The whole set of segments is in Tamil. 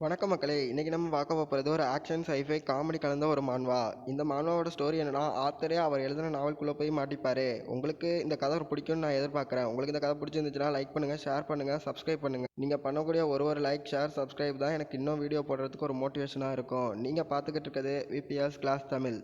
வணக்கம் மக்களே. இன்னைக்கு நம்ம பார்க்க போகிறது ஒரு ஆக்ஷன் சைஃபை காமெடி கலந்த ஒரு மான்வா. இந்த மான்வாவோட ஸ்டோரி என்னன்னா, ஆத்தரே அவர் எழுதின நாவலுக்குள்ளே போய் மாட்டிப்பாரு. உங்களுக்கு இந்த கதை பிடிக்கும்னு நான் எதிர்பார்க்குறேன். உங்களுக்கு இந்த கதை பிடிச்சிருந்துச்சுன்னா லைக் பண்ணுங்கள், ஷேர் பண்ணுங்கள், சப்ஸ்கிரைப் பண்ணுங்கள். நீங்கள் பண்ணக்கூடிய ஒரு லைக், ஷேர், சப்ஸ்கிரைப் தான் எனக்கு இன்னும் வீடியோ போடுறதுக்கு ஒரு மோட்டிவேஷனாக இருக்கும். நீங்கள் பார்த்துக்கிட்டு இருக்கிறது விபிஎஸ் கிளாஸ் தமிழ்.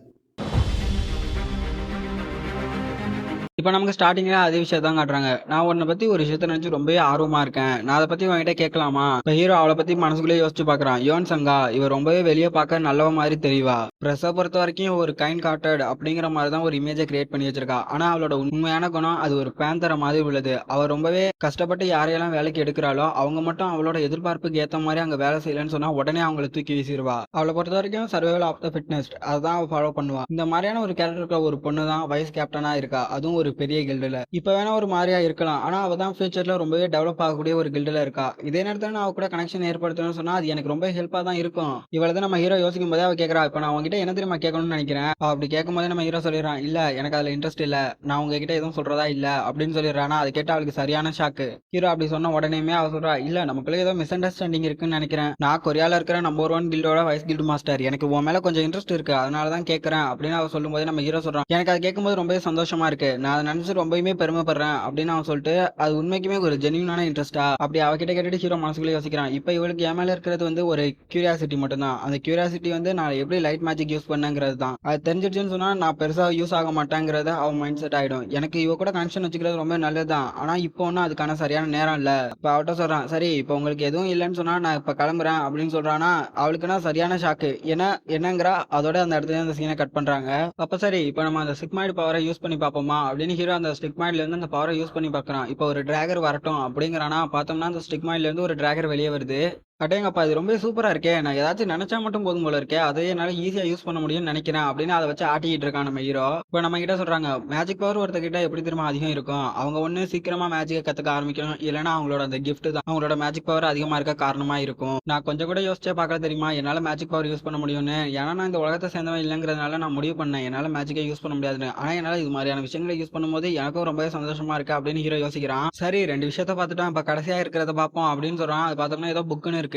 இப்போ நமக்கு ஸ்டார்டிங்ல அதே விஷயம் தான் காட்டுறாங்க. நான் உன்னை பத்தி ஒரு விஷயத்த நினைச்சு ரொம்பவே ஆர்வமா இருக்கேன். நான் அதை பத்தி உன்கிட்ட கேட்கலாமா? இப்ப ஹீரோ அவளை பத்தி மனசுக்குள்ளே யோசிச்சு பாக்குறான். யோன் சங்கா இவர் ரொம்பவே வெளியே பார்க்க நல்லவ மாதிரி தெரியவா. ப்ரெஸ்ஸை பொறுத்த வரைக்கும் ஒரு கைண்ட் கார்ட்டட் அப்படிங்கிற மாதிரி தான் ஒரு இமேஜை கிரியேட் பண்ணி வச்சிருக்கா. ஆனா அவளோட உண்மையான குணம் அது ஒரு பேந்தர மாதிரி உள்ளது. அவ ரொம்பவே கஷ்டப்பட்டு யாரையெல்லாம் வேலைக்கு எடுக்கிறாளோ அவங்க மட்டும் அவளோட எதிர்பார்ப்புக்கு ஏத்த மாதிரி அங்க வேலை செய்யலன்னு சொன்னா உடனே அவங்களை தூக்கி வீசிடுவா. அவளை பொறுத்த வரைக்கும் சர்வைவல் ஆஃப் த ஃபிட்னஸ்ட் அதான் அவ ஃபாலோ பண்ணுவா. இந்த மாதிரியான ஒரு கேரக்டருக்கு ஒரு பொண்ணு தான் வைஸ் கேப்டனா இருக்கா, அதுவும் ஒரு பெரிய கில்டுல. இப்ப வேணா ஒரு மாதிரியா இருக்கலாம், ஆனா அவ தான் ஃபியூச்சர்ல ரொம்பவே டெவலப் ஆகக்கூடிய ஒரு கில்டுல இருக்கா. இதே நேரத்துல நான் அவ கூட கனெக்ஷன் ஏற்படுத்தணும்னு சொன்னா அது எனக்கு ரொம்ப ஹெல்ப்பா தான் இருக்கும். இவ்வளவு நம்ம ஹீரோ யோசிக்கும் போதே அவ கேட்கறா, இப்ப நான் உங்ககிட்ட என்ன தெரியுமா கேட்கணும்னு நினைக்கிறேன். அப்படி கேட்கும் போதே நம்ம ஹீரோ சொல்லிடுறான், இல்ல எனக்கு அதுல இன்ட்ரெஸ்ட் இல்ல, நான் உங்ககிட்ட எதுவும் சொல்றதா இல்ல அப்படின்னு சொல்லிடுறானா. அதை கேட்டு அவளுக்கு சரியான ஷாக்கு. ஹீரோ அப்படி சொன்ன உடனேயுமே அவ சொல்றா, இல்ல நமக்குள்ள ஏதோ மிஸ் அண்டர்ஸ்டாண்டிங் இருக்குன்னு நினைக்கிறேன். நான் கொரியால இருக்கிற நம்பர் 1 கில்டோட வைஸ் கில்டு மாஸ்டர், எனக்கு உன் மேல கொஞ்சம் இன்ட்ரெஸ்ட் இருக்கு, அதனாலதான் கேட்கறேன் அப்படின்னு அவ சொல்லும் போதே நம்ம ஹீரோ சொல்றான், எனக்கு அதை கேட்கும்போது ரொம்பவே சந்தோஷமா இருக்கு, நான் அதை நினைச்சு ரொம்பவே பெருமைப்படுறேன் அப்படின்னு அவன் சொல்லிட்டு, அது உண்மைக்குமே ஒரு ஜென்யூனான இன்ட்ரெஸ்டா அப்படி அவகிட்ட கேட்டுட்டு ஹீரோ மனசுக்குள்ளே யோசிக்கிறான். இப்ப இவளுக்கு என் மேல இருக்கிறது வந்து ஒரு கியூரியாசிட்டி மட்டும்தான். அந்த கியூரியாசிட்டி வந்து நான் எப்படி லைட் மேஜிக் யூஸ் பண்ணங்கிறது தான். அது தெரிஞ்சிடுச்சுன்னு சொன்னா நான் பெருசா யூஸ் ஆக மாட்டேங்கிறத அவன் மைண்ட் செட் ஆயிடும். எனக்கு இவ கூட கனெக்ஷன் வச்சுக்கிறது ரொம்ப நல்லதுதான், ஆனா இப்போ ஒன்னும் அதுக்கான சரியான நேரம் இல்ல. இப்ப அவட்ட சொல்றான், சரி இப்போ உங்களுக்கு எதுவும் இல்லைன்னு சொன்னா நான் இப்ப கிளம்புறேன் அப்படின்னு சொல்றானா. அவளுக்குன்னா சரியான ஷாக்கு. ஏன்னா என்னங்கிறா. அதோட அந்த இடத்துல அந்த சீனை கட் பண்றாங்க. அப்ப சரி இப்போ நம்ம அந்த ஸ்டிக்மாய்டு பவரை யூஸ் பண்ணி பார்ப்போமா அப்படின்னு ஹீரோ அந்த ஸ்டிக்மாய்டுல இருந்து அந்த பவரை யூஸ் பண்ணி பார்க்கறான். இப்போ ஒரு டிராகர் வரட்டும் அப்படிங்கிறானா. பார்த்தோம்னா அந்த ஸ்டிக்மாய்டுல இருந்து ஒரு டிராகர் வெளியே வருது. அடேங்கப்பா இது ரொம்ப சூப்பரா இருக்கே, நான் ஏதாச்சும் நினைச்சா மட்டும் போதும் போல இருக்கே, அதை என்னால ஈஸியா யூஸ் பண்ண முடியும்னு நினைக்கிறேன் அப்படின்னு அதை வச்சு ஆட்டிக்கிட்டு இருக்கான் நம்ம ஹீரோ. இப்போ நம்ம கிட்ட சொல்றாங்க, மேஜிக் பவர் ஒருத்தர்கிட்ட எப்படி திரும்ப அதிகம் இருக்கும், அவங்க ஒண்ணு சீக்கிரமா மேஜிக்கை கத்துக்க ஆரம்பிக்கணும், இல்லைன்னா அவங்களோட அந்த கிஃப்ட் தான் அவங்களோட மேஜிக் பவர் அதிகமா இருக்க காரணமா இருக்கும். நான் கொஞ்சம் கூட யோசிச்சே பார்க்கல தெரியுமா என்னால மேஜிக் பவர் யூஸ் பண்ண முடியும்னு. ஏன்னா நான் இந்த உலகத்தை சேர்ந்தவன் இல்லைங்கிறதுனால நான் முடிவு பண்ணேன் என்னால மேஜிக்கை யூஸ் பண்ண முடியாதுன்னு. ஆனா என்னால இது மாதிரியான விஷயங்களை யூஸ் பண்ணும்போது எனக்கும் ரொம்பவே சந்தோஷமா இருக்கு அப்படின்னு ஹீரோ யோசிக்கிறான். சரி ரெண்டு விஷயத்த பார்த்துட்டோம், இப்ப கடைசியா இருக்கிறத பார்ப்போம் அப்படின்னு சொல்றான். அது பார்த்தோம்னா ஏதோ புக்குன்னு இருக்கு.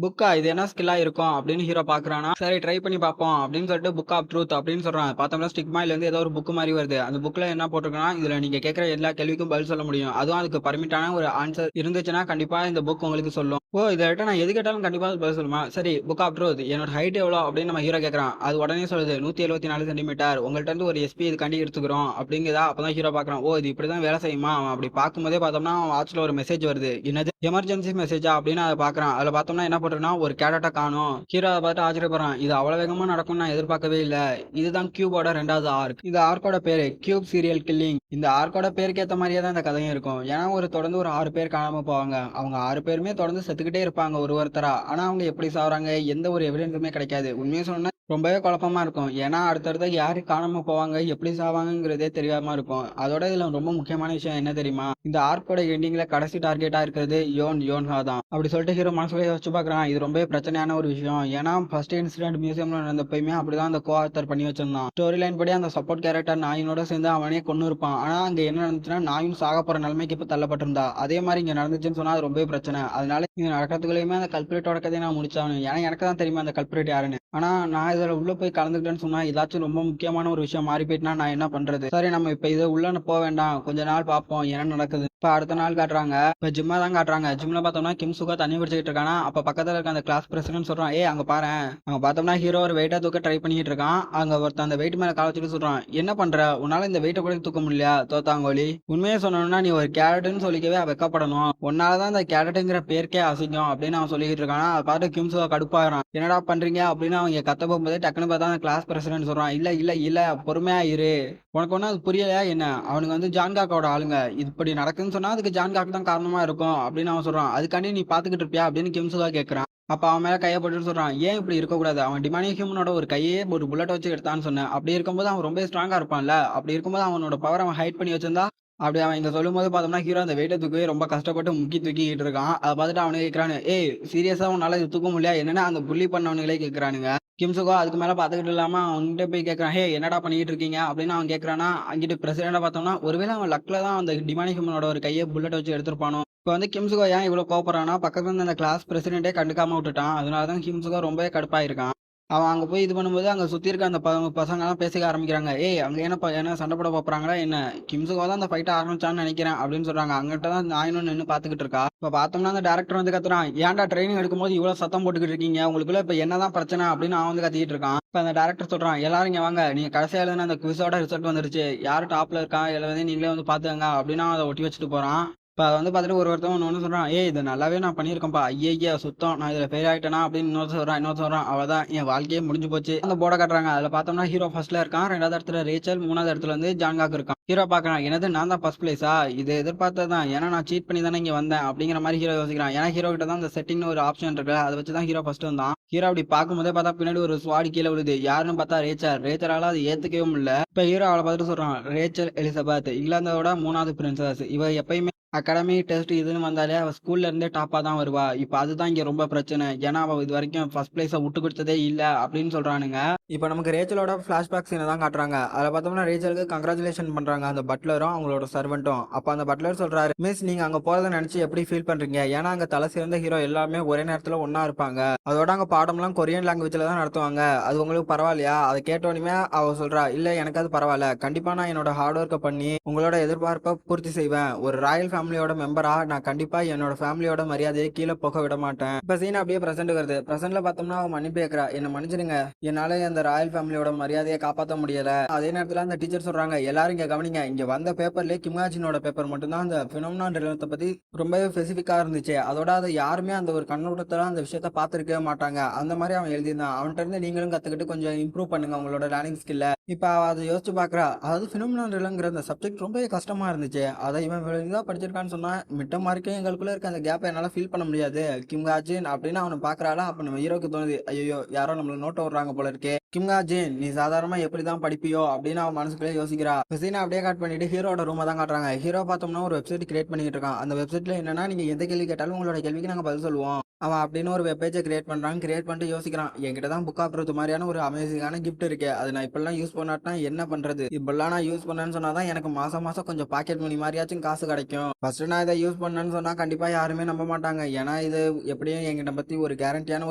புக்கா இது என்ன ஸ்கில்லா இருக்கும் அப்படின்னு ஹீரோ பாக்குறானா. சரி ட்ரை பண்ணி பார்ப்போம் அப்படின்னு சொல்லிட்டு புக் ஆஃப் ட்ரூத் அப்படின்னு சொல்றான். பார்த்தோம்னா ஸ்டிக்மாயில இருந்து ஏதோ ஒரு புக் மாதிரி வருது. அந்த புக்ல என்ன போட்டிருக்கா, இதுல நீங்க கேட்கிற எல்லா கேள்விக்கும் பதில் சொல்ல முடியும், அதுவும் அதுக்கு பர்மிட்டான ஒரு ஆன்சர் இருந்துச்சுன்னா கண்டிப்பா இந்த புக் உங்களுக்கு சொல்லும். ஓ இதை நான் எது கேட்டாலும் கண்டிப்பா பதில் சொல்லுமா. சரி புக் ஆஃப் ட்ரூத் என்னோட ஹைட் எவ்வளோ அப்படின்னு நம்ம ஹீரோ கேட்கறான். அது உடனே சொல்லுது 174 சென்டிமீட்டர், உங்கள்ட்ட இருந்து ஒரு எஸ்பி இது கண்டி எடுத்துக்கிறோம் அப்படிங்கிறதா. அப்பதான் ஹீரோ பாக்குறான், ஓ இது இப்படிதான் வேலை செய்யுமா. அவன் அப்படி பார்க்கும்போதே பார்த்தோம்னா வாட்ச்ல ஒரு மெசேஜ் வருது. என்னது எமர்ஜென்சி மெசேஜா அப்படின்னு அதை பாக்குறான். அதுல பார்த்தோம்னா என்ன போட்டிருக்கா, ஒரு கேரக்டரை காணும். ஹீரோ பார்த்து ஆச்சரியப்படுறான், இது அவ்வளவு வேகமா நடக்கும் நான் எதிர்பார்க்கவே இல்ல. இதுதான் கியூபோட 2வது ஆர்க். இந்த ஆர்க்கோட பேரு கியூப் சீரியல் கில்லிங். இந்த ஆர்க்கோட பேருக்கு ஏத்த மாதிரியே தான் இந்த கதையும் இருக்கும். ஏன்னா தொடர்ந்து ஒரு 6 பேர் காணாம போவாங்க. அவங்க 6 பேருமே தொடர்ந்து செத்துக்கிட்டே இருப்பாங்க ஒருத்தரா. ஆனா அவங்க எப்படி சாவறாங்க எந்த ஒரு எவிடன்ஸுமே கிடைக்காது. உண்மையை சொன்னா ரொம்பவே குழப்பமா இருக்கும். ஏன்னா அடுத்தடுத்த யாரு காணாம போவாங்க எப்படி சாவாங்கிறதே தெரியாம இருக்கும். அதோட இதுல ரொம்ப முக்கியமான விஷயம் என்ன தெரியுமா, இந்த ஆர்க்கோட எண்டிங்ல கடைசி டார்கெட்டா இருக்கிறது யோன்ஹா தான். அப்படி சொல்லிட்டு ஹீரோ மனசுல யோசிச்சு பாக்குறான். இது ரொம்ப பிரச்சனையான ஒரு விஷயம். ஏன்னா ஃபர்ஸ்ட் இன்சிடென்ட் மியூசியம்ல நடந்தப்பயுமே அப்படிதான் அந்த கோஆத்தர் பண்ணி வச்சிருந்தான். ஸ்டோரி லைன் படி அந்த சப்போர்ட் கேரக்டர் நாயினோட சேர்ந்து அவனே கொண்டு இருப்பான். ஆனா அங்க என்ன நடந்துச்சுன்னா நாயும் சாக போற நிலைமைக்கு இப்ப தள்ளப்பட்டிருந்தா. அதே மாதிரி இங்க நடந்துச்சுன்னு சொன்னா அது ரொம்ப பிரச்சனை. அதனால இது நடக்கிறதுக்குள்ளயுமே அந்த கல்பிரேட்டோட கதையை நான் முடிச்சாகணும். ஏன்னா எனக்கு தான் தெரியுமா அந்த கல்பிரேட் யாருன்னு. ஆனா நான் இதுல உள்ள போய் கலந்துக்கிட்டேன்னு சொன்னா ஏதாச்சும் ரொம்ப முக்கியமான ஒரு விஷயம் மாறி போயிட்டுனா நான் என்ன பண்றது. சரி நம்ம இப்ப இதை உள்ள போக வேண்டாம், கொஞ்ச நாள் பார்ப்போம் என்ன நடக்குது. இப்ப அடுத்த நாள் காட்டுறாங்க. இப்ப ஜிம்மா தான் காட்டுறாங்க. ஜிம்ல பார்த்தோம்னா கிம் சுகா தண்ணி குடிச்சிட்டு இருக்கானா. அப்ப பக்கத்துல இருக்க அந்த கிளாஸ் பிரசிடன்ட் சொல்றான், ஏ அங்க பாரு. அங்க பார்த்தோம்னா ஹீரோ ஒரு வெயிட்டா தூக்க ட்ரை பண்ணிட்டு இருக்கான். அங்க ஒருத்தன் அந்த வெயிட் மேல கால வச்சுட்டு சொல்றான், என்ன பண்ற, உன்னால இந்த வெயிட்ட கூட தூக்க முடியல தோத்தாங்கோலி. உண்மையை சொன்னோம்னா நீ ஒரு கேரட்னு சொல்லிக்கவே வெக்கப்படணும், உன்னாலதான் இந்த கேரட்டுங்கிற பேருக்கே அசிங்கம் அப்படின்னு அவன் சொல்லிட்டு இருக்கானா. அதை பார்த்து கிம் சுகா கடுப்பாயிரான். என்னடா பண்றீங்க அப்படின்னு அவங்க கத்த போகும்போதே டக்குன்னு பார்த்தா அந்த கிளாஸ் பிரசிடன்ட் சொல்றான், இல்ல இல்ல இல்ல பொறுமையா இரு, உனக்கு ஒன்னும் அது புரியலையா என்ன, அவனுக்கு வந்து ஜான்காக்கோட ஆளுங்க, இப்படி நடக்குன்னு சொன்னா அதுக்கு ஜான்காக் தான் காரணமா இருக்கும் அப்படின்னு அவன் சொல்றான். அதுக்காண்டி நீ பாத்துக்கிட்டு இருப்பியா அப்படின்னு கிம்சுகா கேட்கறான். அப்ப அவன் மேல கையை போட்டு சொல்றான், ஏன் இப்படி இருக்கக்கூடாது, அவன் டிமானிய ஹியூமனோட ஒரு கையே ஒரு புல்லட் வச்சு எடுத்தான்னு சொன்னேன். அப்படி இருக்கும்போது அவன் ரொம்ப ஸ்ட்ராங்கா இருப்பான்ல, அப்படி இருக்கும்போது அவனோட பவர் அவன் ஹைட் பண்ணி வச்சிருந்தா. அப்படி அவன் இங்க சொல்லும் போது பார்த்தோம்னா ஹீரோ அந்த வெயிட்டை தூக்கவே ரொம்ப கஷ்டப்பட்டு முக்கி தூக்கிட்டு இருக்கான். அதை பார்த்துட்டு அவனு கேட்கறானு, ஏய் சீரியஸா உன்னால இது தூக்க முடியல என்னன்னா அந்த புள்ளி பண்ணவனுங்களே கேட்கறானுங்க. கிம்சுகோ அதுக்கு மேல பாத்துக்கிட்டு இல்லாம அவன்கிட்ட போய் கேட்கறான், ஹே என்னடா பண்ணிட்டு இருக்கீங்க அப்படின்னு அவன் கேட்கறானா. அங்கிட்டு பிரசிடண்டா பார்த்தோம்னா ஒருவேளை அவன் லக்ல தான் அந்த டிமானிக் ஹியூமனோட ஒரு கையை புல்லட் வச்சு எடுத்திருப்பானோ இப்போ வந்து கிம்சுகோ ஏன் இவ்வளோ கோவப்படுறான்னா பக்கத்துல இருந்து அந்த கிளாஸ் பிரசிடென்ட்டே கண்டுக்காம விட்டுட்டான். அதனால தான் கிம்சுகோ ரொம்பவே கடுப்பாயிருக்கான். அவன் அங்க போய் இது பண்ணும்போது அங்க சுத்தி இருக்க அந்த பசங்கலாம் பேசிக்க ஆரம்பிக்கிறாங்க. ஏய் அங்க என்ன சண்டை போட போறாங்களா என்ன? கிம்சுகோ தான் அந்த ஃபைட்டை ஆரம்பிச்சான்னு நினைக்கிறேன் அப்படின்னு சொல்றாங்க. அங்கிட்ட தான் நாயினும் நின்று பாத்துக்கிட்டு இருக்கா. இப்ப பார்த்தோம்னா அந்த டேரக்டர் வந்து கத்துறான், ஏன்டா ட்ரைனிங் எடுக்கும்போது இவ்வளவு சத்தம் போட்டுக்கிட்டு இருக்கீங்க, உங்களுக்குள்ள இப்ப என்னதான் பிரச்சனை அப்படின்னு அவன் வந்து கத்திக்கிட்டு இருக்கான். இப்ப அந்த டேரக்டர் சொல்றான், எல்லாரும் இங்க வாங்க, நீங்க கடைசியா எழுதுன அந்த குவிஸோட ரிசல்ட் வந்துருச்சு, யாரு டாப்ல இருக்கா எல்லாத்தையும் நீங்களே வந்து பாத்துக்கங்க அப்படின்னு அவன் அதை ஒட்டி வச்சுட்டு போறான். இப்ப அதை வந்து பார்த்துட்டு ஒருத்தவன் ஒன்று சொல்றான், ஏய் இது நல்லாவே நான் பண்ணியிருக்கேன்ப்பா, ஐயா சுத்தம், நான் இதுல ஃபெயில் ஆயிட்டேனா அப்படின்னு இன்னொரு சொல்றான், அவதான் என் வாழ்க்கையே முடிஞ்சு போச்சு. அந்த போர்டை காட்டுறாங்க. அதுல பார்த்தோம்னா ஹீரோ ஃபர்ஸ்ட்ல இருக்கான், 2வது இடத்துல ரேச்சல், 3வது இடத்துல வந்து ஜான்காக் இருக்கான். ஹீரோ பாக்குறான், என்னது நான் தான் ஃபர்ஸ்ட் பிளேஸா, இது எதிர்பார்த்ததான், ஏன்னா நான் சீட் பண்ணி தானே இங்க வந்தேன் அப்படிங்கிற மாதிரி ஹீரோ யோசிக்கிறான். ஏன்னா ஹீரோ கிட்ட தான் அந்த செட்டிங்னு ஒரு ஆப்ஷன் இருக்கு, அதை வச்சுதான் ஹீரோ ஃபர்ஸ்ட் வந்தான். ஹீரோ அப்படி பார்க்கும்போதே பார்த்தா பின்னாடி ஒரு ஸ்வாட் கீழே விழுது. யாருன்னு பார்த்தா ரேச்சரால அது ஏத்துக்கவே முடியல. இப்ப ஹீரோ அவளை பார்த்துட்டு சொல்றான், ரேச்சல் எலிசபெத், இங்கிலாந்தோட 3வது பிரின்சஸ், இவ எப்பயுமே அகாடமி டெஸ்ட் இதுன்னு வந்தாலே அவ ஸ்கூல்ல இருந்தே டாப்பா தான் வருவா. இப்ப அதுதான் இங்க ரொம்ப பிரச்சனை, ஏன்னா அவ இது வரைக்கும் ஃபர்ஸ்ட் பிளேஸ விட்டு கொடுத்ததே இல்ல அப்படின்னு சொல்றானுங்க. இப்ப நமக்கு ரேச்சலோட பிளாஷ்பேக் சீனை தான் காட்டுறாங்க. அதுல பார்த்தோம்னா ரேச்சலுக்கு கங்க்ராச்சுலேஷன் பண்றாங்க அந்த பட்லரும் அவங்களோட சர்வெண்ட்டும். அப்ப அந்த பட்லர் சொல்றாரு, மிஸ் நீங்க அங்க போறதை நினைச்சு எப்படி ஃபீல் பண்றீங்க, ஏன்னா அங்க தலை சிறந்த ஹீரோ எல்லாமே ஒரே நேரத்துல ஒன்னா இருப்பாங்க, அதோட அங்க பாடம்லாம் கொரியன் லாங்குவேஜ்ல தான் நடத்துவாங்க, அது உங்களுக்கு பரவாயில்லையா? அதை கேட்டோடனே அவ சொல்றா, இல்ல எனக்கு அது பரவாயில்ல, கண்டிப்பா நான் என்னோட ஹார்ட் ஒர்க்கை பண்ணி உங்களோட எதிர்பார்ப்பை பூர்த்தி செய்வேன். ஒரு ராயல் ஃபேமிலியோட மெம்பரா நான் கண்டிப்பா என்னோட ஃபேமிலியோட மரியாதையை கீழே போக விட மாட்டேன். இப்ப சீன் அப்படியே பிரசன்ட் வருது. பிரசன்ட்ல பார்த்தோம்னா அவன் மன்னிப்பு கேட்கறா, என்ன மன்னிச்சிடுங்க, என்னால அந்த ராயல் ஃபேமிலியோட மரியாதையை காப்பாற்ற முடியல. அதே நேரத்துல அந்த டீச்சர் சொல்றாங்க, எல்லாரும் இங்க கவனிங்க, இங்க வந்த பேப்பர்ல கிம்ஹாஜினோட பேப்பர் மட்டும் தான் அந்த பினோமினான் ரிலத்தை பத்தி ரொம்பவே ஸ்பெசிபிக்கா இருந்துச்சு, அதோட அதை யாருமே அந்த ஒரு கண்ணோட்டத்துல அந்த விஷயத்த பார்த்திருக்கவே மாட்டாங்க, அந்த மாதிரி அவன் எழுதியிருந்தான். அவன்கிட்ட இருந்து நீங்களும் கத்துக்கிட்டு கொஞ்சம் இம்ப்ரூவ் பண்ணுங்க உங்களோட லேர்னிங் ஸ்கில்ல. இப்ப அதை யோசிச்சு பாக்குறா, அதாவது பினோமினான் ரிலங்கிற அந்த சப்ஜெக்ட் ரொம்பவே கஷ்டமா இருந்துச்சு, அதை இவன் தான் படிச்சிருக்கான்னு சொன்னா மிட்ட மார்க்கும் எங்களுக்குள்ள இருக்க அந்த கேப்பை என்னால ஃபீல் பண்ண முடியாது கிம்ஹாஜின் அப்படின்னு அவனை பாக்குறாளா. அப்ப நம்ம ஹீரோக்கு தோணுது, ஐயோ யாரோ நம்மள நோட்ட விடுறாங்க போல இருக்கே, கிம்ஹாஜின் நீ சாதாரணமா எப்படிதான் படிப்பியோ அப்படின்னு அவன் மனசுக்குள்ளே யோசிக்கிறா. சீனை அப்படியே காட் பண்ணிட்டு ஹீரோட ரூமை தான் காட்டுறாங்க. ஹீரோ பார்த்தோம்னா ஒரு வெப்சைட் கிரியேட் பண்ணிட்டு இருக்கான். அந்த வெப்சைட்ல என்னன்னா, நீங்க எந்த கேள்வி கேட்டாலும் உங்களோட கேள்விக்கு நாங்க பதில் சொல்லுவோம். அவன் அப்படின்னு ஒரு வெப்பேஜை கிரியேட் பண்றான். கிரியேட் பண்ணிட்டு யோசிக்கிறான், என்கிட்ட தான் புக் ஆஃப் ட்ரூத் மாதிரியான ஒரு அமேசிங்கான கிஃப்ட் இருக்கு, அது நான் இப்பெல்லாம் யூஸ் பண்ணாட்டா என்ன பண்றது, இப்பெல்லாம் நான் யூஸ் பண்ணேன்னு சொன்னாதான் எனக்கு மாசம் மாசம் கொஞ்சம் பாக்கெட் மணி மாதிரியாச்சும் காசு கிடைக்கும். ஃபர்ஸ்ட் நான் இதை யூஸ் பண்ணேன்னு சொன்னா கண்டிப்பா யாருமே நம்ப மாட்டாங்க, ஏன்னா இது எப்படியும் எங்கிட்ட பத்தி ஒரு கேரண்டியான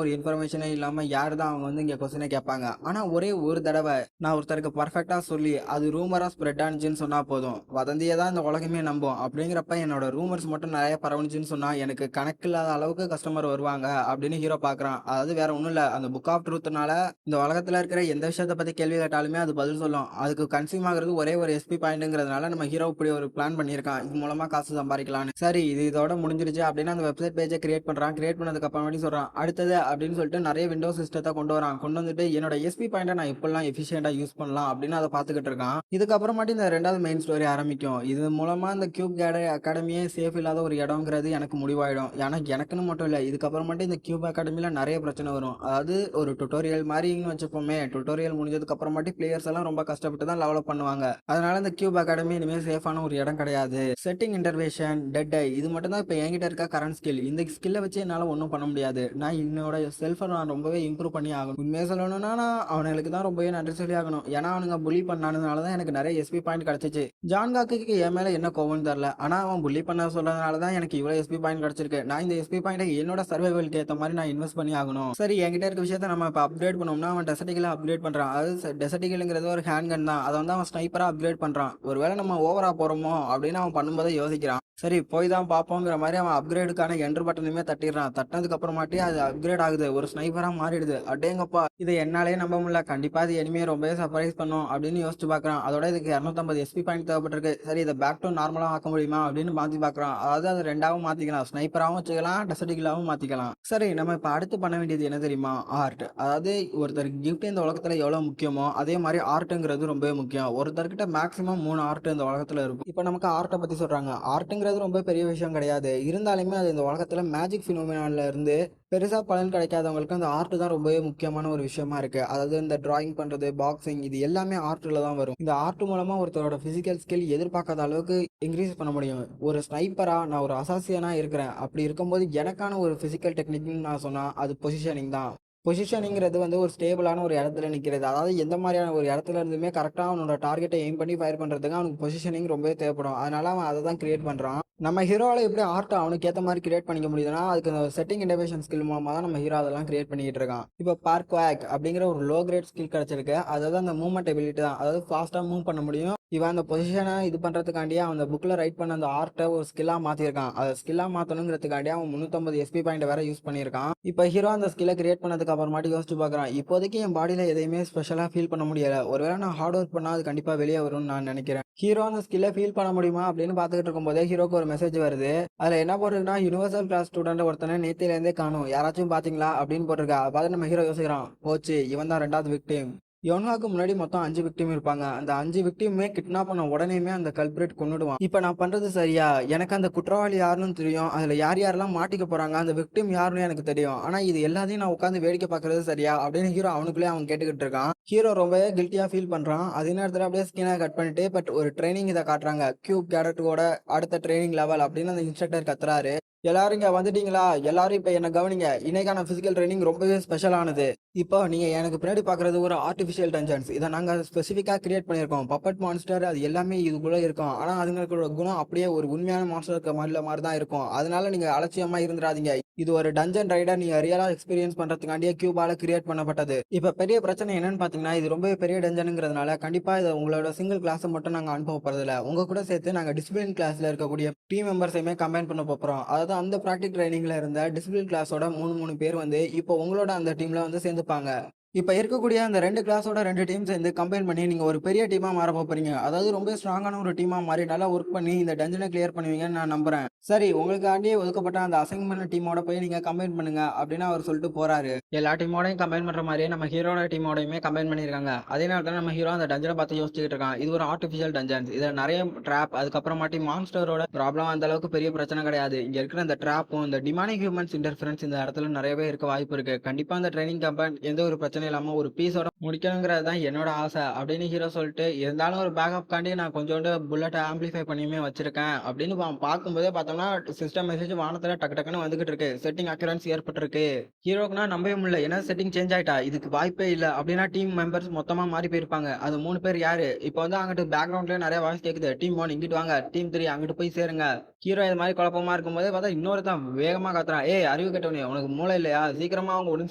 ஒரு இன்ஃபர்மேஷனே இல்லாம யாரு தான் அவங்க வந்து இங்க கொஸ்டினே கேட்பாங்க. ஆனா ஒரே ஒரு தடவை நான் ஒருத்தருக்கு பர்ஃபெக்டா சொல்லி அது ரூமரா ஸ்ப்ரெட் ஆனிச்சுன்னு சொன்னா போதும், வதந்தியை தான் இந்த உலகமே நம்பும். அப்படிங்கிறப்ப என்னோட ரூமர்ஸ் மட்டும் நிறைய பரவணுச்சுன்னு சொன்னா எனக்கு கணக்கில்லாத அளவுக்கு கஸ்டமர் வருவாங்க அப்படின்னு ஹீரோ பாக்குறான். அதாவது வேற ஒண்ணும் இல்ல, அந்த புக் ஆஃப் ட்ரூத்னால இந்த உலகத்துல இருக்கிற எந்த விஷயத்த பத்தி கேள்வி கேட்டாலுமே அது பதில் சொல்லும். அதுக்கு கன்சியூம் ஆகுறது ஒரே ஒரு எஸ்பி பாயிண்ட்ங்கிறதுனால நம்ம ஹீரோ இப்படி ஒரு பிளான் பண்ணியிருக்கான், இது மூலமா காசு சம்பாதிக்கலாம்னு. சரி இது இதோட முடிஞ்சிருச்சு அப்படின்னு அந்த வெப்சைட் பேஜை கிரியேட் பண்றான். கிரியேட் பண்ணதுக்கு அப்புறமேட்டி சொல்றான், அடுத்தது அப்படின்னு சொல்லிட்டு நிறைய விண்டோ சிஸ்டத்தை கொண்டு வரான். கொண்டு வந்துட்டு என்னோட எஸ்பி பாயிண்டை நான் இப்பெல்லாம் எஃபிஷியண்டா யூஸ் பண்ணலாம் அப்படின்னு அதை பார்த்துக்கிட்டு இருக்கான். இதுக்கப்புறமாட்டி இந்த 2வது மெயின் ஸ்டோரி ஆரம்பிக்கும். இது மூலமா இந்த கியூப் அகாடமியே சேஃப் இல்லாத ஒரு இடம்ங்கிறது எனக்கு முடிவாயிடும். ஏன்னா எனக்குன்னு மட்டும் இல்லை, இதுக்கப்புறமாட்டி இந்த கியூப் அகாடமியில் நிறைய பிரச்சனை வரும். அதாவது ஒரு டுட்டோரியல் மாதிரின்னு வச்சுப்போமே, டுட்டோரியல் முடிஞ்சதுக்கு அப்புறமாட்டி பிளேயர்ஸ் எல்லாம் ரொம்ப கஷ்டப்பட்டு தான் லெவலப் பண்ணுவாங்க. அதனால இந்த கியூப் அகாடமி இனிமேல் சேஃபான ஒரு இடம் கிடையாது. செட்டிங் இன்டர்வேஷன் டெட் ஐ இது மட்டும் தான் இப்போ என்கிட்ட இருக்க கரண்ட் ஸ்கில். இந்த ஸ்கில்லை வச்சு என்னால் ஒன்றும் பண்ண முடியாது. நான் என்னோட செல்ஃபை நான் ரொம்பவே இம்ப்ரூவ் பண்ணி ஆகணும். உண்மையாக சொல்லணும்னா நான் அவனுக்கு தான் ரொம்பவே நன்றி சொல்லி ஆகணும். ஏன்னா அவனுங்க புள்ளி பண்ணானதுனால தான் எனக்கு நிறைய எஸ்பி பாயிண்ட் கிடைச்சிச்சு. ஜான்காக்கு என் மேல என்ன கோவம்னு தெரியல, ஆனா அவன் புள்ளி பண்ண சொல்றதுனால தான் எனக்கு இவ்வளவு எஸ்பி பாயிண்ட் கிடைச்சிருக்கு. நான் இந்த எஸ்பி பாயிண்ட் என்னோட சர்வைவலுக்கு ஏற்ற மாதிரி நான் இன்வெஸ்ட் பண்ணி ஆகணும். சரி என்கிட்ட இருக்க விஷயத்த நம்ம இப்போ அப்கிரேட் பண்ணோம்னா அவன் டெசர்டிகல அப்கிரேட் பண்றான். அதாவது டெசர்டிகல்ங்கிறது ஒரு ஹேண்ட் கன் தான், அதை வந்து அவன் ஸ்னைப்பரா அப்கிரேட் பண்றான். ஒருவேளை நம்ம ஓவரா போறோமோ அப்படின்னு அவன் பண்ணும்போதே யோசிக்கிறான். சரி போய் தான் பார்ப்போங்கிற மாதிரி அவன் அப்கிரேடுக்கான என்ட்ரு பட்டனுமே தட்டிடுறான். தட்டினதுக்கு அப்புறமாட்டி அது அப்கிரேட் ஆகுது, ஒரு ஸ்னைப்பரா மாறிடுது. அடேங்கப்பா இதை என்னாலே நம்ப முடியல, கண்டிப்பா இது இனிமே ரொம்பவே சர்ப்ரைஸ் பண்ணும் அப்படின்னு யோசிச்சு பாக்குறான். அதோட இதுக்கு 250 எஸ்பி பாயிண்ட் தேவைப்பட்டிருக்கு. சரி இதை பேக் டு நார்மலா ஆக்க முடியுமா அப்படின்னு மாத்தி பாக்குறான். அதாவது அது ரெண்டாவும் மாத்திக்கலாம், ஸ்னைப்பராவும் வச்சுக்கலாம், டெசர்டிகலாவும் மாத்திக்கலாம். சரி நம்ம இப்ப அடுத்து பண்ண வேண்டியது என்ன தெரியுமா, ஆர்ட். அதாவது ஒருத்தருக்கு கிஃப்ட் இந்த உலகத்துல எவ்வளவு முக்கியமோ அதே மாதிரி ஆர்ட்ங்கிறது ரொம்பவே முக்கியம். ஒருத்தர்கிட்ட மேக்ஸிமம் 3 ஆர்ட் இந்த உலகத்துல இருக்கும். இப்ப நமக்கு ஆர்ட்டை பத்தி சொல்றாங்க. ஆர்ட்ங்கிறது ரொம்ப பெரிய விஷயம் கிடையாது, இருந்தாலுமே அது இந்த உலகத்துல மேஜிக் பினோமினால இருந்து பெருசா பலன் கிடைக்காதவங்களுக்கு அந்த ஆர்ட் தான் ரொம்பவே முக்கியமான ஒரு விஷயமா இருக்கு. அதாவது இந்த டிராயிங் பண்றது, பாக்ஸிங், இது எல்லாமே ஆர்ட்ல தான் வரும். இந்த ஆர்ட் மூலமா ஒருத்தரோட பிசிக்கல் ஸ்கில் எதிர்பார்க்காத அளவுக்கு இன்க்ரீஸ் பண்ண முடியும். ஒரு ஸ்னைப்பரா நான் ஒரு அசாசியனா இருக்கிறேன், அப்படி இருக்கும்போது எனக்கான ஒரு பிசிக்கல் டெக்னிக்னு நான் சொன்னா அது பொசிஷனிங் தான். பொசிஷனிங்கிறது வந்து ஒரு ஸ்டேபிளான ஒரு இடத்துல நிற்கிறது. அதாவது எந்த மாதிரியான ஒரு இடத்துல இருந்துமே கரெக்டாக அவனோட டார்கெட்டை எய்ம் பண்ணி ஃபயர் பண்ணுறதுக்கு அவனுக்கு பொசிஷனிங் ரொம்பவே தேவைப்படும். அதனால அவன் அதை தான் கிரியேட் பண்ணுறான். நம்ம ஹீரோவால் எப்படி ஆர்ட்டை அவனுக்கு ஏற்ற மாதிரி கிரியேட் பண்ணிக்க முடியுதுன்னா அதுக்கு அந்த செட்டிங் இன்டர்வேஷன் ஸ்கில் மூலமாக தான் நம்ம ஹீரோ அதெல்லாம் கிரியேட் பண்ணிக்கிட்டு இருக்கான். இப்போ பார்க் வேக் அப்படிங்கிற ஒரு லோ கிரேட் ஸ்கில் கிடச்சிருக்கு. அதாவது அந்த மூவ்மெண்ட் எபிலிட்டி தான். அதாவது ஃபாஸ்ட்டாக மூவ் பண்ண முடியும். இவன் அந்த பொசிஷனை இது பண்ணுறதுக்காண்டியே அவன் அந்த புக்கில் ரைட் பண்ண அந்த ஆர்ட்டை ஒரு ஸ்கில்லாக மாற்றிருக்கான். அதை ஸ்கில்லாக மாற்றணுங்கிறதுக்காண்டியே அவன் 350 SP பாயிண்ட் வேற யூஸ் பண்ணியிருக்கான். இப்போ ஹீரோ அந்த ஸ்கில்லை கிரியேட் பண்ணதுக்கு அப்புறமாட்டி யோசிச்சு பார்க்குறான், இப்போதைக்கு என் பாடியில் எதையுமே ஸ்பெஷலாக ஃபீல் பண்ண முடியலை. ஒருவேளை நான் ஹார்ட் ஒர்க் பண்ணால் அது கண்டிப்பாக வெளியே வரும்னு நான் நினைக்கிறேன். ஹீரோ அந்த ஸ்கில்லை ஃபீல் பண்ண முடியுமா அப்படின்னு பார்த்துக்கிட்டு இருக்கும்போதே ஹீரோக்கு ஒரு மெசேஜ் வருது. அதில் என்ன போட்டிருக்குன்னா, யுனிவர்சல் கிளாஸ் ஸ்டூடெண்ட் ஒருத்தனை நேத்திலேருந்தே காணும், யாராச்சும் பார்த்தீங்களா அப்படின்னு போட்டிருக்கா. அதை பார்த்து நம்ம ஹீரோ யோசிக்கிறான், போச்சு இவன் தான் 2வது விக்டிம். யோன்ஹாக்கு முன்னாடி மொத்தம் 5 விக்டிம் இருப்பாங்க. அந்த 5 விக்டிமுமே கிட்னாப் பண்ண உடனேயுமே அந்த கல்பிரேட் கொன்னுடுவான். இப்போ நான் பண்றது சரியா? எனக்கு அந்த குற்றவாளி யாருன்னு தெரியும், அதுல யார் யாரெல்லாம் மாட்டிக்க போறாங்க, அந்த விக்டிம் யாருன்னு எனக்கு தெரியும். ஆனா இது எல்லாத்தையும் நான் உட்காந்து வேடிக்கை பார்க்கறது சரியா அப்படின்னு ஹீரோ அவனுக்குள்ளே அவன் கேட்டுக்கிட்டு இருக்கான். ஹீரோ ரொம்பவே கில்ட்டியா ஃபீல் பண்றான். அதே நேரத்தில் அப்படியே ஸ்கினை கட் பண்ணிட்டு பட் ஒரு ட்ரைனிங் இதை காட்டுறாங்க. கியூப் கேடட்டோட அடுத்த ட்ரைனிங் லெவல் அப்படின்னு அந்த இன்ஸ்ட்ரக்டர் கத்துறாரு. எல்லாரும் இங்க வந்துட்டீங்களா? எல்லாரும் இப்ப என்ன கவனிங்க. இன்னைக்கான பிசிக்கல் ட்ரைனிங் ரொம்பவே ஸ்பெஷலானது. இப்போ நீங்க எனக்கு பின்னாடி பாக்குறது ஒரு ஆர்டிஃபிஷியல் டஞ்சன்ஸ். இதை நாங்க ஸ்பெசிஃபிக்கா கிரியேட் பண்ணியிருக்கோம். பப்பட் மான்ஸ்டர் அது எல்லாமே இதுக்குள்ள இருக்கும். ஆனா அதுங்களோட குணம் அப்படியே ஒரு உண்மையான மான்ஸ்டர் மாதிரி தான் இருக்கும். அதனால நீங்க அலட்சியமா இருந்துடாதீங்க. இது ஒரு டஞ்சன் ரைடர் நீங்க ரியலா எக்ஸ்பீரியன்ஸ் பண்றதுக்காண்டியே கியூபால கிரியேட் பண்ணப்பட்டது. இப்ப பெரிய பிரச்சனை என்னன்னு பாத்தீங்கன்னா, இது ரொம்பவே பெரிய டஞ்சனுங்கிறதுனால கண்டிப்பா இதை உங்களோட சிங்கிள் கிளாஸ் மட்டும் நாங்க அனுப்ப போறதில்ல. உங்க கூட சேர்த்து நாங்க டிசிப்ளின் கிளாஸ்ல இருக்கக்கூடிய டீம் மெம்பர்ஸையுமே கம்பைன் பண்ண போறோம். அதாவது அந்த ப்ராக்டிக் ட்ரைனிங்ல இருந்த டிசிப்ளின் கிளாஸோட 3 பேர் வந்து இப்போ உங்களோட அந்த டீம்ல வந்து சேர்ந்துப்பாங்க. இப்போ இருக்கக்கூடிய அந்த 2 கிளாஸோட 2 டீம் சேர்ந்து கம்பைன் பண்ணி நீங்க ஒரு பெரிய டீமா மாற போறீங்க. அதாவது ரொம்ப ஸ்ட்ராங்கான ஒரு டீமா மாறி நல்லா ஒர்க் பண்ணி இந்த டஞ்சனை கிளியர் பண்ணுவீங்கன்னு நான் நம்புறேன். சரி, உங்களுக்காண்டியே ஒதுக்கப்பட்ட அந்த அசைன்மெண்ட் டீமோட போய் நீங்க கம்பைன் பண்ணுங்க அப்படின்னு அவர் சொல்லிட்டு போறாரு. எல்லா டீமோடையும் கம்பைன் பண்ற மாதிரியே நம்ம ஹீரோட டீமோடையுமே கம்பைன் பண்ணிருக்காங்க. அதே நேரத்தில் நம்ம ஹீரோ அந்த டஞ்சனை பார்த்து யோசிச்சுட்டு இருக்கான். இது ஒரு ஆர்டிஃபிஷியல் டஞ்சன்ஸ். இதுல நிறைய ட்ராப், அதுக்கப்புறமாட்டி மான்ஸ்டரோட ப்ராப்ளம் அந்த அளவுக்கு பெரிய பிரச்சனை கிடையாது. இங்க இருக்கிற இந்த ட்ராப்பும் இந்த டிமானிக் ஹியூமன்ஸ் இன்டர்ஃபரன்ஸ் இந்த இடத்துல நிறையவே இருக்க வாய்ப்பு இருக்கு. கண்டிப்பா அந்த ட்ரைனிங் கம்பெனி எந்த ஒரு பிரச்சனை இல்லாம ஒரு பீஸோட முடிக்கணுங்கிறது தான் என்னோட ஆசை அப்படின்னு ஹீரோ சொல்லிட்டு, இருந்தாலும் ஒரு பேக்கப் காண்டி நான் கொஞ்சோண்டு புல்லட்டை ஆம்பிளிஃபை பண்ணியுமே வச்சிருக்கேன் அப்படின்னு பார்க்கும்போதே பார்த்தோம்னா சிஸ்டம் மெசேஜ் வானத்துல டக்கு டக்குன்னு வந்துகிட்டு இருக்கு. செட்டிங் அக்யூரன்சி ஏற்பட்டிருக்கு. ஹீரோக்குனா நம்பவே முடியல. என்ன செட்டிங் சேஞ்ச் ஆயிட்டா, இதுக்கு வாய்ப்பே இல்லை அப்படின்னா டீம் மெம்பர்ஸ் மொத்தமா மாறி போயிருப்பாங்க. அது 3 பேர் யாரு? இப்போ வந்து அங்கிட்டு பேக்ரவுண்ட்ல நிறைய வாய்ஸ் கேக்குது. டீம் 1 இங்கிட்டு வாங்க, டீம் 3 அங்கிட்டு போய் சேருங்க. ஹீரோ இது மாதிரி குழப்பமா இருக்கும்போது பார்த்தா இன்னொருத்தான் வேகமா காத்துறான். ஏய் அறிவு கெட்டவனே, உனக்கு மூளை இல்லையா? சீக்கிரமா அவங்க ஒன்று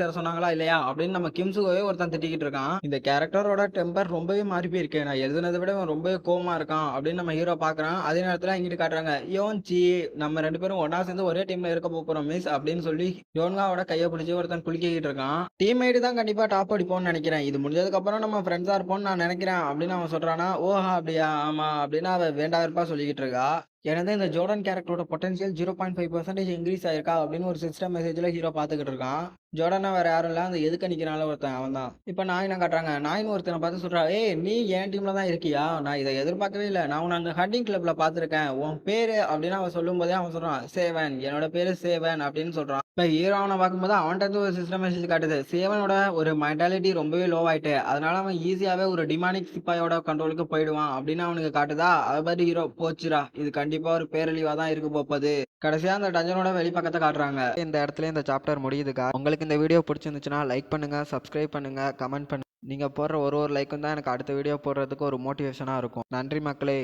சேர சொன்னாங்களா இல்லையா அப்படின்னு நம்ம கிம்சுகோவே ஒருத்தன் திட்டிக்கிட்டு இருக்கான். இந்த கேரக்டரோட டெம்பர் ரொம்பவே மாறி போயிருக்கு. நான் எழுதுனதை விட ரொம்பவே கோவமா இருக்கான் அப்படின்னு நம்ம ஹீரோ பாக்குறான். அதே நேரத்துல இங்கிட்டு காட்டுறாங்க, யோன்ச்சி நம்ம 2 பேரும் ஒன்னா சேர்ந்து ஒரே டீம்ல இருக்க போறோம் மிஸ் அப்படின்னு சொல்லி யோன்காவோட கையை பிடிச்சி ஒருத்தன் குளிக்கிட்டு இருக்கான். டீம்மேட் தான் கண்டிப்பா டாப் அடிப்போம்னு நினைக்கிறேன். இது முடிஞ்சதுக்கு அப்புறம் நம்ம ஃப்ரெண்ட்ஸா இருப்போம்னு நான் நினைக்கிறேன் அப்படின்னு அவன் சொல்றானா. ஓஹா அப்படியா, ஆமா அப்படின்னு அவன் வேண்டாவிருப்பா சொல்லிக்கிட்டு இருக்கா. எனது இந்த ஜோர்டன் கேரக்டரோட பொட்டன்ஷியல் 0.5% இன்க்ரீஸ் ஆயிருக்கா அப்படின்னு ஒரு சிஸ்டம் மெசேஜ்ல ஹீரோ பாத்துக்கிட்டு இருக்கான். ஜோர்டனா வேற யாரும் இல்ல, அந்த எதுக்கு நிக்கிறான ஒருத்தன் அவன் தான். இப்ப நாயின காட்டுறாங்க. நாயின் ஒருத்தனை பார்த்து சொல்றா, ஏய் நீ என் டீம்ல தான் இருக்கியா? நான் இதை எதிர்பார்க்கவே இல்லை. நான் உன்னை அந்த ஹண்டிங் கிளப்ல பாத்திருக்கேன். உன் பேரு அப்படின்னு அவன் சொல்லும் போதே அவன் சொல்றான், சேவன், என்னோட பேரு சேவன் அப்படின்னு சொல்றான். இப்ப ஹீரோ அவனை பார்க்கும்போது அவன்கிட்ட இருந்து ஒரு சிஸ்டம் மெசேஜ் காட்டுது. சேவனோட ஒரு மென்டாலிட்டி ரொம்பவே லோ ஆயிட்டு, அதனால அவன் ஈஸியாவே ஒரு டிமானிக் சிப்பாயோட கண்ட்ரோலுக்கு போயிடுவான் அப்படின்னு அவனுக்கு காட்டுதா. அதை மாதிரி ஹீரோ போச்சுரா, இது கண்டிப்பா ஒரு பேரழிவா தான் இருக்கு போப்பது. கடைசியா அந்த டஞ்சனோட வெளிப்பக்கத்தை காட்டுறாங்க. இந்த இடத்துல இந்த சாப்டர் முடியுதுக்கா. உங்களுக்கு இந்த வீடியோ பிடிச்சிருந்துச்சுன்னா லைக் பண்ணுங்க, சப்ஸ்கிரைப் பண்ணுங்க, கமெண்ட் பண்ணுங்க. நீங்க போடுற ஒரு லைக்கும் தான் எனக்கு அடுத்த வீடியோ போடுறதுக்கு ஒரு மோட்டிவேஷனா இருக்கும். நன்றி மக்களே.